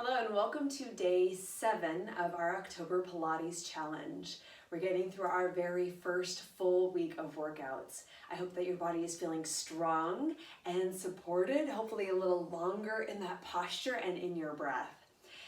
Hello and welcome to day 7 of our October Pilates challenge. We're getting through our very first full week of workouts. I hope that your body is feeling strong and supported, hopefully a little longer in that posture and in your breath.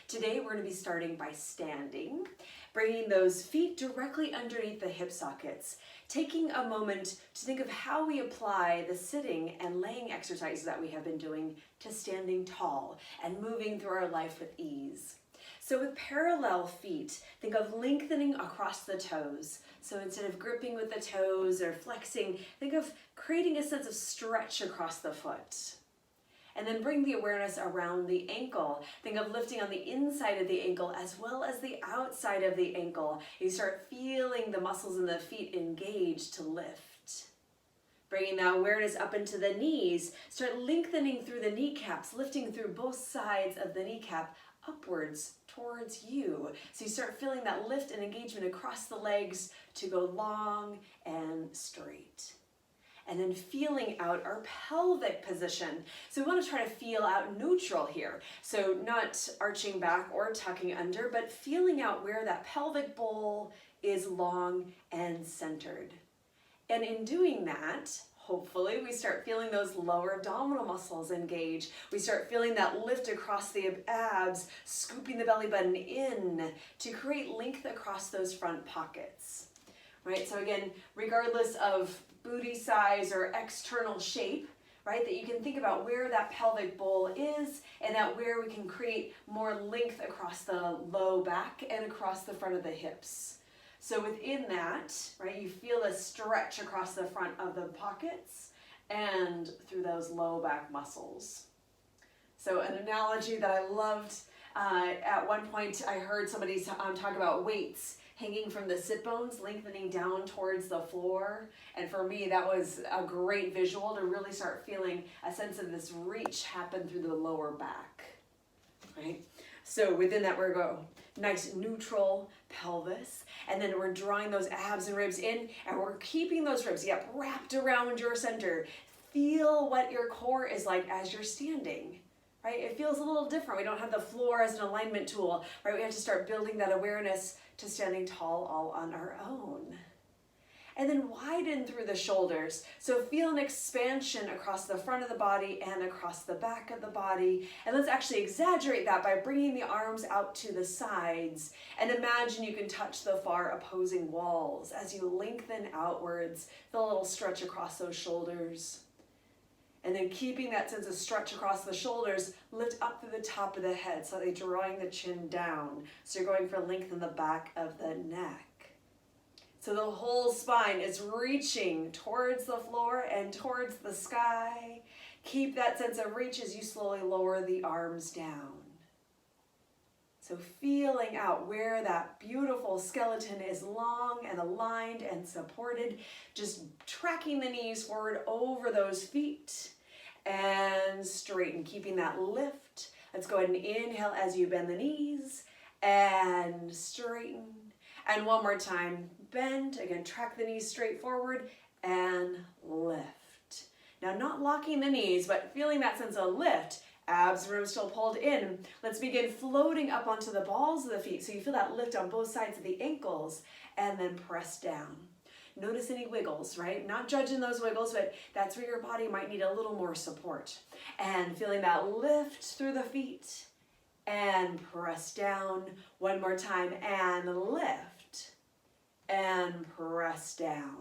Today we're going to be starting by standing, bringing those feet directly underneath the hip sockets, taking a moment to think of how we apply the sitting and laying exercises that we have been doing to standing tall and moving through our life with ease. So with parallel feet, think of lengthening across the toes. So instead of gripping with the toes or flexing, think of creating a sense of stretch across the foot. And then bring the awareness around the ankle. Think of lifting on the inside of the ankle as well as the outside of the ankle. You start feeling the muscles in the feet engage to lift. Bringing the awareness up into the knees. Start lengthening through the kneecaps, lifting through both sides of the kneecap upwards towards you. So you start feeling that lift and engagement across the legs to go long and straight. And then feeling out our pelvic position. So we want to try to feel out neutral here. So not arching back or tucking under, but feeling out where that pelvic bowl is long and centered. And in doing that, hopefully we start feeling those lower abdominal muscles engage. We start feeling that lift across the abs, scooping the belly button in to create length across those front pockets. Right, so again, regardless of booty size or external shape, right, that you can think about where that pelvic bowl is and that where we can create more length across the low back and across the front of the hips. So within that, right, you feel a stretch across the front of the pockets and through those low back muscles. So an analogy that I loved, at one point I heard somebody talk about weights hanging from the sit bones, lengthening down towards the floor. And for me, that was a great visual to really start feeling a sense of this reach happen through the lower back, right? So within that, we're going nice neutral pelvis. And then we're drawing those abs and ribs in, and we're keeping those ribs, wrapped around your center. Feel what your core is like as you're standing. Right? It feels a little different. We don't have the floor as an alignment tool, right? We have to start building that awareness to standing tall all on our own. And then widen through the shoulders. So feel an expansion across the front of the body and across the back of the body. And let's actually exaggerate that by bringing the arms out to the sides. And imagine you can touch the far opposing walls as you lengthen outwards. Feel a little stretch across those shoulders. And then keeping that sense of stretch across the shoulders, lift up through the top of the head, so they're drawing the chin down. So you're going for length in the back of the neck. So the whole spine is reaching towards the floor and towards the sky. Keep that sense of reach as you slowly lower the arms down. So feeling out where that beautiful skeleton is long and aligned and supported, just tracking the knees forward over those feet and straighten, keeping that lift. Let's go ahead and inhale as you bend the knees and straighten. And one more time, bend, again, track the knees straight forward and lift. Now not locking the knees, but feeling that sense of lift. Abs, ribs still pulled in. Let's begin floating up onto the balls of the feet. So you feel that lift on both sides of the ankles and then press down. Notice any wiggles, right? Not judging those wiggles, but that's where your body might need a little more support. And feeling that lift through the feet and press down. One more time and lift and press down.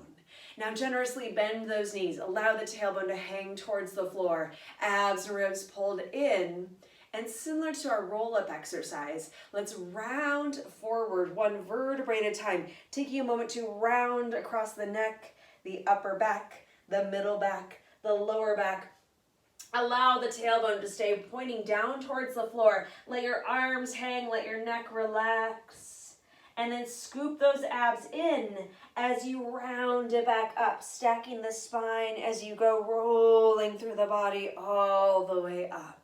Now generously bend those knees. Allow the tailbone to hang towards the floor. Abs and ribs pulled in. And similar to our roll-up exercise, let's round forward one vertebrae at a time, taking a moment to round across the neck, the upper back, the middle back, the lower back. Allow the tailbone to stay pointing down towards the floor. Let your arms hang, let your neck relax. And then scoop those abs in as you round it back up, stacking the spine as you go rolling through the body all the way up.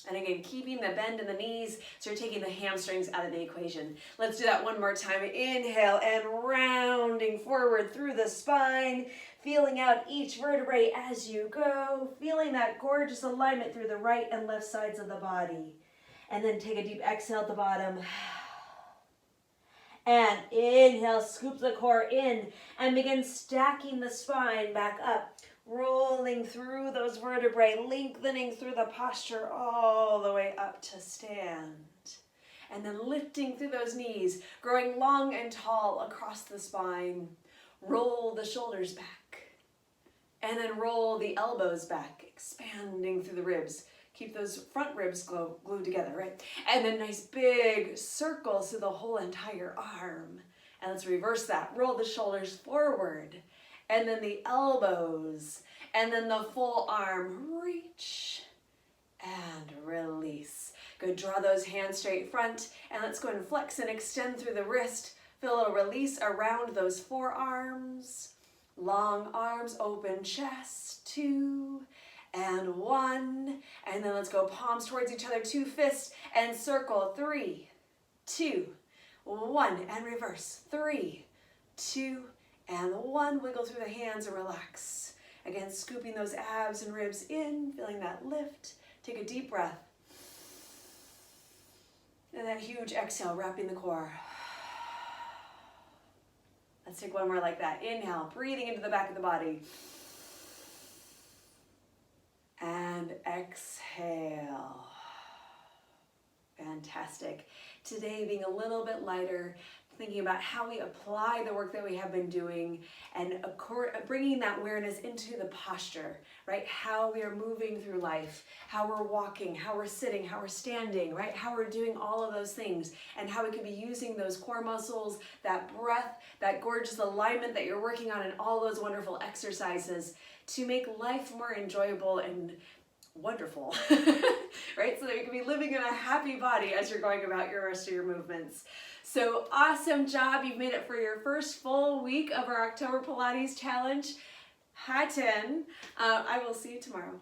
And again, keeping the bend in the knees, so you're taking the hamstrings out of the equation. Let's do that one more time. Inhale and rounding forward through the spine, feeling out each vertebrae as you go, feeling that gorgeous alignment through the right and left sides of the body. And then take a deep exhale at the bottom. And inhale, scoop the core in and begin stacking the spine back up, rolling through those vertebrae, lengthening through the posture all the way up to stand. And then lifting through those knees, growing long and tall across the spine. Roll the shoulders back. And then roll the elbows back, expanding through the ribs. Keep those front ribs glued together, right? And then nice big circles through the whole entire arm. And let's reverse that. Roll the shoulders forward. And then the elbows. And then the full arm. Reach and release. Good. Draw those hands straight front. And let's go and flex and extend through the wrist. Feel a little release around those forearms. Long arms, open chest. 2 and 1. And then let's go palms towards each other. 2 fists and circle. 3, 2, 1. And reverse. 3, 2, and 1. Wiggle through the hands and relax. Again, scooping those abs and ribs in, feeling that lift. Take a deep breath. And that huge exhale, wrapping the core. Let's take one more like that. Inhale, breathing into the back of the body. And exhale. Fantastic. Today being a little bit lighter, thinking about how we apply the work that we have been doing and bringing that awareness into the posture, right? How we are moving through life, how we're walking, how we're sitting, how we're standing, right? How we're doing all of those things and how we could be using those core muscles, that breath, that gorgeous alignment that you're working on and all those wonderful exercises to make life more enjoyable and wonderful, right? So that you can be living in a happy body as you're going about your rest of your movements. So awesome job. You've made it for your first full week of our October Pilates Challenge. Hi, 10. I will see you tomorrow.